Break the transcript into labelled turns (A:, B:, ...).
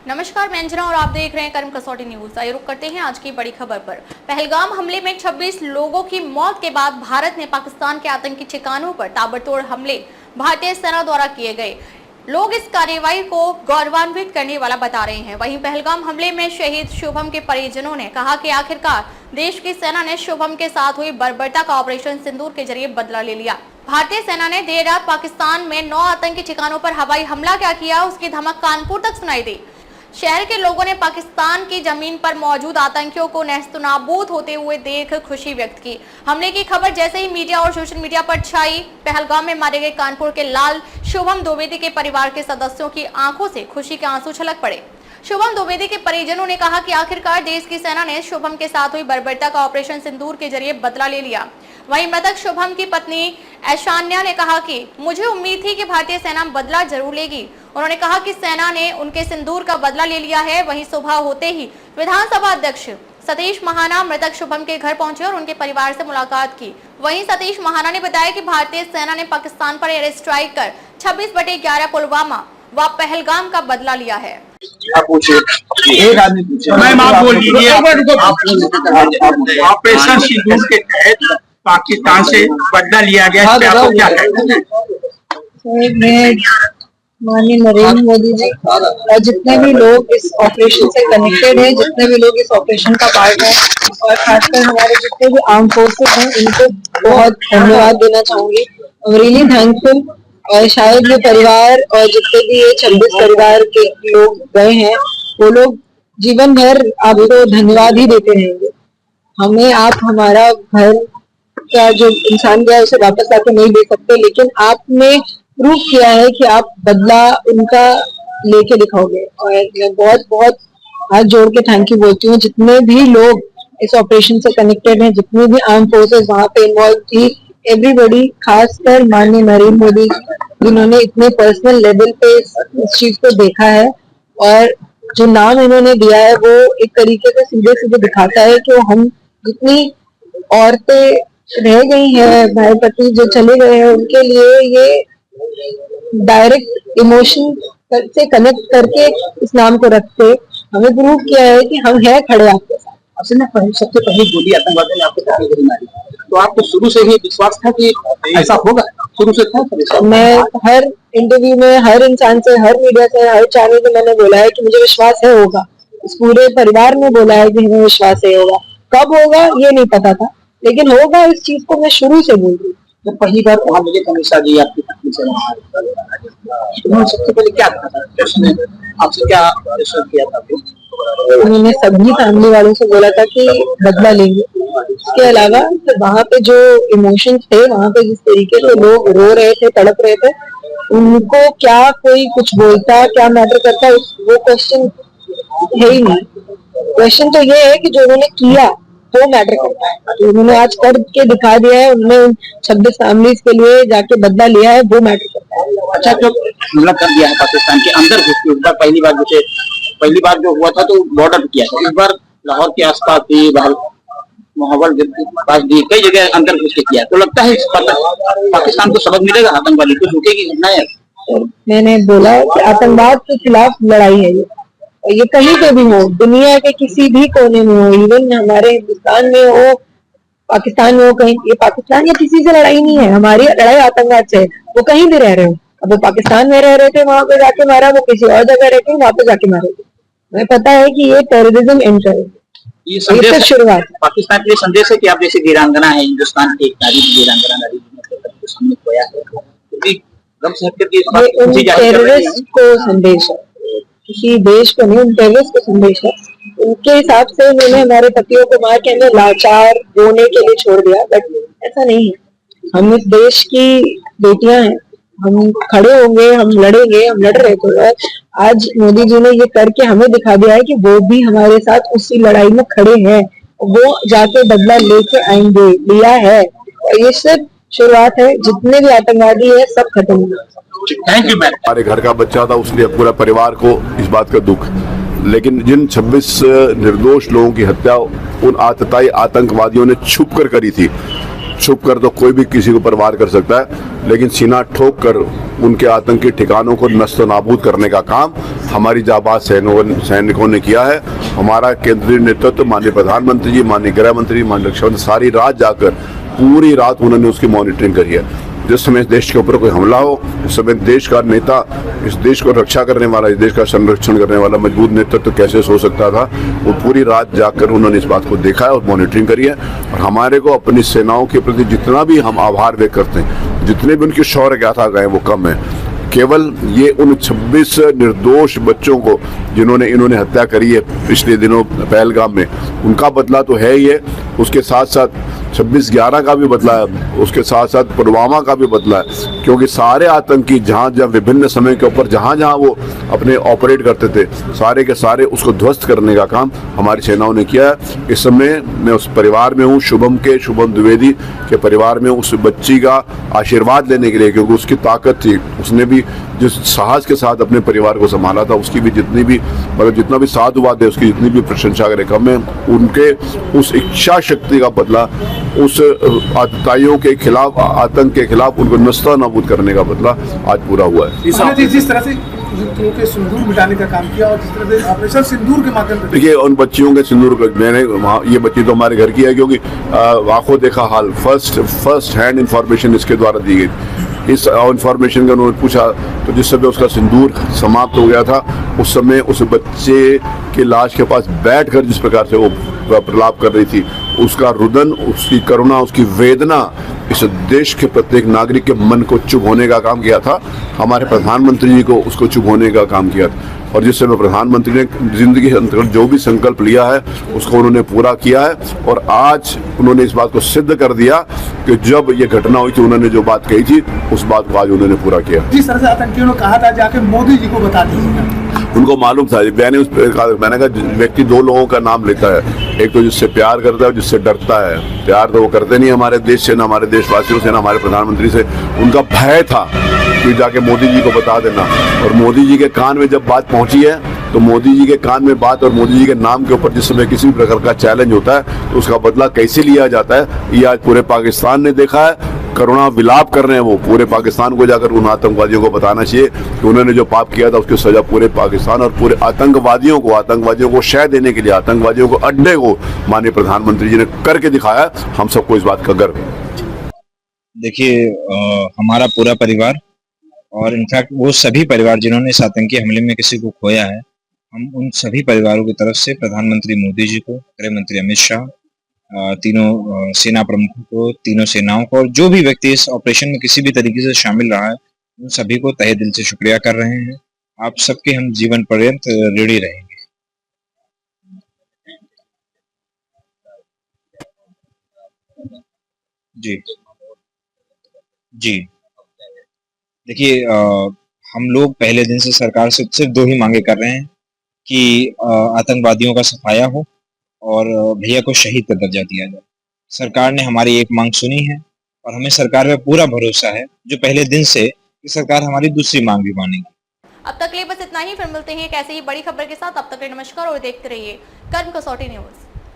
A: नमस्कार, मैं अंजना और आप देख रहे हैं कर्म कसौटी न्यूज। आइए रुक करते हैं आज की बड़ी खबर पर। पहलगाम हमले में 26 लोगों की मौत के बाद भारत ने पाकिस्तान के आतंकी ठिकानों पर ताबड़तोड़ हमले भारतीय सेना द्वारा किए गए। लोग इस कार्रवाई को गौरवान्वित करने वाला बता रहे हैं। वहीं पहलगाम हमले में शहीद शुभम के परिजनों ने कहा कि आखिरकार देश की सेना ने शुभम के साथ हुई बर्बरता का ऑपरेशन सिंदूर के जरिए बदला ले लिया। भारतीय सेना ने देर रात पाकिस्तान में 9 आतंकी ठिकानों पर हवाई हमला क्या किया, उसकी धमक कानपुर तक सुनाई दी। शहर के लोगों ने पाकिस्तान की जमीन पर मौजूद आतंकियों को नेस्तनाबूद होते हुए देख खुशी व्यक्त की। हमले की खबर जैसे ही मीडिया और सोशल मीडिया पर छाई, पहलगाम में मारे गए कानपुर के लाल शुभम द्विवेदी के परिवार के सदस्यों की आंखों से खुशी के आंसू छलक पड़े। शुभम द्विवेदी के परिजनों ने कहा कि आखिरकार देश की सेना ने शुभम के साथ हुई बर्बरता का ऑपरेशन सिंदूर के जरिए बदला ले लिया। वहीं मृतक शुभम की पत्नी ऐशान्या ने कहा कि मुझे उम्मीद थी कि भारतीय सेना बदला जरूर लेगी। उन्होंने कहा कि सेना ने उनके सिंदूर का बदला ले लिया है। वहीं सुबह होते ही विधानसभा अध्यक्ष सतीश महाना मृतक शुभम के घर पहुंचे और उनके परिवार से मुलाकात की। वहीं सतीश महाना ने बताया कि भारतीय सेना ने पाकिस्तान पर एयर स्ट्राइक कर 26/11 पुलवामा व पहलगाम का बदला लिया है।
B: आप बोल लीजिए। ऑपरेशन सिंदूर के तहत पाकिस्तान से बदला लिया गया, इस पे आपको क्या कहना है?
C: मैं माननीय नरेंद्र मोदी जी और जितने भी लोग इस ऑपरेशन से कनेक्टेड हैं, जितने भी लोग इस ऑपरेशन का पार्ट हैं और खासकर हमारे जितने भी आर्म फोर्सेस हैं, इनको बहुत धन्यवाद देना चाहूंगी। Really thankful. और शायद ये परिवार और जितने भी ये 26 परिवार के लोग गए हैं, वो लोग जीवन भर आपको धन्यवाद ही देते रहेंगे। हमें आप हमारा घर का जो इंसान गया उसे वापस आके नहीं दे सकते, लेकिन आपने प्रूव किया है कि आप बदला उनका लेके दिखाओगे। और मैं बहुत बहुत हाथ जोड़ के थैंक यू बोलती हूँ जितने भी लोग इस ऑपरेशन से कनेक्टेड हैं, जितनी भी आर्म फोर्सेस वहां पे इन्वॉल्व थी, एवरीबॉडी, खासकर माननीय नरेंद्र मोदी जिन्होंने इतने पर्सनल लेवल पे इस चीज को देखा है। और जो नाम इन्होंने दिया है वो एक तरीके से सीधे सीधे दिखाता है कि हम जितनी औरतें रह गई हैं, भाई पति जो चले गए हैं, उनके लिए ये डायरेक्ट इमोशन से कनेक्ट करके इस नाम को रखते हमें प्रूव किया है कि हम हैं खड़े आपके साथ।
B: सबसे पहली गोली आतंकवादी ने आपको पहले गोली मारी, तो आपको शुरू से ही विश्वास था कि ऐसा होगा? शुरू से था?
C: मैं हर इंटरव्यू में हर इंसान से, हर मीडिया से, हर चैनल पे मैंने बोला है कि मुझे विश्वास है होगा। इस पूरे परिवार ने बोला है कि हमें विश्वास है होगा। कब होगा ये नहीं पता था, लेकिन होगा इस चीज को मैं शुरू से बोल रही हूँ।
B: तो पहली बार वहां मुझे कमिश्रा जी आपकी पत्नी से सबसे पहले क्या था, आपसे क्या किया था?
C: उन्होंने सभी फैमिली वालों से बोला था कि बदला लेंगे। इसके अलावा तो वहाँ पे जो इमोशंस थे, वहाँ पे जिस तरीके से लोग रो रहे थे, तड़प रहे थे, उनको क्या कोई कुछ बोलता, क्या मैटर करता, वो क्वेश्चन है ही नहीं। क्वेश्चन तो ये है कि जो उन्होंने किया वो मैटर करता है। तो उन्होंने आज करके दिखा दिया है, उन्होंने 26 फैमिलीज के लिए जाके बदला लिया है, वो मैटर करता है।
B: अच्छा, जब हमला कर दिया है पाकिस्तान के अंदर घुस के, पहली बार जो हुआ था तो बॉर्डर किया था, इस बार लाहौर के आसपास भी, मोहब्बत पास भी, कई जगह अंदर घुस के किया। तो लगता है पाकिस्तान को सबक मिलेगा, आतंकवादी को रुकेगी घटना है?
C: मैंने बोला कि आतंकवाद के खिलाफ लड़ाई है ये, और ये कहीं पे भी हो, दुनिया के किसी भी कोने में हो, इवन हमारे हिंदुस्तान में हो, पाकिस्तान में हो, कहीं, ये पाकिस्तान या किसी से लड़ाई नहीं है, हमारी लड़ाई आतंकवाद से है। वो कहीं भी रह रहे हो, अब वो पाकिस्तान में रह रहे थे वहां पे जाके मारा, वो किसी और जगह रहते वहां पे जाके मारे। हमें पता है कि ये टेररिज्म एंटर है, ये शुरुआत।
B: पाकिस्तान के लिए संदेश है कि आप जैसे वीरांगना है, हिंदुस्तान की एक नारी वीरांगना नारी सामने खोया है,
C: टेररिस्ट को संदेश है, किसी देश को नहीं, उन टेररिस्ट को संदेश है। उनके हिसाब से उन्होंने हमारे पतियों को मार के हमें लाचार रोने के लिए छोड़ दिया, बट ऐसा नहीं है। हम इस देश की बेटियां हैं, हम खड़े होंगे, हम लड़ेंगे, हम लड़ रहे थे। आज मोदी जी ने ये करके हमें दिखा दिया है कि वो भी हमारे साथ उसी लड़ाई में खड़े हैं, वो जाके बदला लेके आएंगे, लिया है। और ये सिर्फ शुरुआत है, जितने भी आतंकवादी है सब खत्म होंगे।
B: Thank you ma'am.
D: हमारे घर का बच्चा था, उसने पूरा परिवार को इस बात का दुख, लेकिन जिन 26 निर्दोष लोगों की हत्या उन आतताई आतंकवादियों ने छुप कर करी थी, छुप कर तो कोई भी किसी को पर वार कर सकता है, लेकिन सीना ठोक कर उनके आतंकी ठिकानों को नस्त नाबूद करने का काम हमारी जाबाज सैनिकों ने किया है। हमारा केंद्रीय नेतृत्व, माननीय प्रधानमंत्री जी, माननीय गृह मंत्री, माननीय रक्षा मंत्री, सारी रात जाकर पूरी रात उन्होंने उसकी मॉनिटरिंग करी है। जिस समय इस देश के ऊपर कोई हमला हो, उस समय देश का नेता, इस देश को रक्षा करने वाला, इस देश का संरक्षण करने वाला मजबूत नेतृत्व कैसे हो सकता था, वो पूरी रात जाकर उन्होंने इस बात को देखा है और मॉनिटरिंग करी है। और हमारे को अपनी सेनाओं के प्रति जितना भी हम आभार व्यक्त करते हैं, जितने भी उनकी शौर्य गाथा गए वो कम है। केवल ये उन 26 निर्दोष बच्चों को जिन्होंने इन्होंने हत्या करी है पिछले दिनों पहलगाम में, उनका बदला तो है ही है, उसके साथ साथ 26/11 का भी बदला है, उसके साथ साथ पुलवामा का भी बदला है। क्योंकि सारे आतंकी जहाँ जहाँ विभिन्न समय के ऊपर जहाँ जहाँ वो अपने ऑपरेट करते थे, सारे के सारे उसको ध्वस्त करने का काम हमारी सेनाओं ने किया है। इस समय मैं उस परिवार में हूँ, शुभम द्विवेदी के परिवार में, उस बच्ची का आशीर्वाद लेने के लिए, क्योंकि उसकी ताकत थी, उसने भी जिस साहस के साथ अपने परिवार को संभाला था, उसकी भी जितनी भी मतलब जितना भी साधुवाद है, उसकी जितनी भी प्रशंसा करें कम है। उनके उस इच्छा शक्ति का बदला, उस आतताइयों के खिलाफ, आतंक के खिलाफ उनको नस्ता नाबूद करने का बदला आज पूरा हुआ है।
E: जिस तरह से युवतियों के सिंदूर मिटाने का काम किया और जिस तरह से ऑपरेशन सिंदूर के माध्यम से,
D: देखिए उन बच्चियों के सिंदूर मैंने ये बच्ची तो हमारे घर की है, क्योंकि आंखों देखा हाल, फर्स्ट हैंड इंफॉर्मेशन इसके द्वारा दी गई। इस इंफॉर्मेशन का उन्होंने पूछा तो जिस समय उसका सिंदूर समाप्त हो गया था, उस समय उस बच्चे की लाश के पास बैठकर जिस प्रकार से वो प्रलाप कर रही थी, उसका रुदन, उसकी करुणा, उसकी वेदना इस देश के प्रत्येक नागरिक के मन को चुभ होने का काम किया था। हमारे प्रधानमंत्री जी को उसको चुभ होने का काम किया था। और जिस समय प्रधानमंत्री ने जिंदगी के अंतर्गत जो भी संकल्प लिया है उसको उन्होंने पूरा किया है। और आज उन्होंने इस बात को सिद्ध कर दिया कि जब ये घटना हुई थी, उन्होंने जो बात कही थी उस बात को आज उन्होंने पूरा किया।
E: जिस तरह से आतंकियों ने कहा था जाके मोदी जी को बता दीजिएगा,
D: उनको मालूम था। मैंने कहा व्यक्ति दो लोगों का नाम लेता है, एक तो जिससे प्यार करता है और जिससे डरता है। प्यार तो वो करते नहीं हमारे देश से, ना हमारे देशवासियों से, ना हमारे प्रधानमंत्री से। उनका भय था कि जाके मोदी जी को बता देना। और मोदी जी के कान में जब बात पहुंची है, तो मोदी जी के कान में बात और मोदी जी के नाम के ऊपर जिस समय किसी भी प्रकार का चैलेंज होता है, तो उसका बदला कैसे लिया जाता है, ये आज पूरे पाकिस्तान ने देखा है। करुणा विलाप कर रहे हैं वो, पूरे पाकिस्तान को जाकर उन आतंकवादियों को बताना चाहिए कि उन्होंने जो पाप किया था उसकी सजा पूरे पाकिस्तान और पूरे आतंकवादियों को शह देने के लिए, आतंकवादियों को अड्डे को माननीय प्रधानमंत्री जी ने करके दिखाया। हम सबको इस बात का गर्व है।
F: देखिए, हमारा पूरा परिवार और इनफैक्ट वो सभी परिवार जिन्होंने इस आतंकी हमले में किसी को खोया है, हम उन सभी परिवारों की तरफ से प्रधानमंत्री मोदी जी को, गृह मंत्री अमित शाह, तीनों सेना प्रमुखों को, तीनों सेनाओं को, और जो भी व्यक्ति इस ऑपरेशन में किसी भी तरीके से शामिल रहा है, उन सभी को तहे दिल से शुक्रिया कर रहे हैं। आप सबके हम जीवन पर्यंत ऋणी रहेंगे। जी जी, देखिए, हम लोग पहले दिन से सरकार से सिर्फ दो ही मांगे कर रहे हैं कि आतंकवादियों का सफाया हो और भैया को शहीद का दर्जा दिया जाए। सरकार ने हमारी एक मांग सुनी है और हमें सरकार पे पूरा भरोसा है, जो पहले दिन से, कि सरकार हमारी दूसरी मांग भी मानेगी।
A: अब तक के लिए बस इतना ही, फिर मिलते हैं एक ऐसे ही बड़ी खबर के साथ। अब तक के लिए नमस्कार और देखते रहिए कर्म कसौटी न्यूज।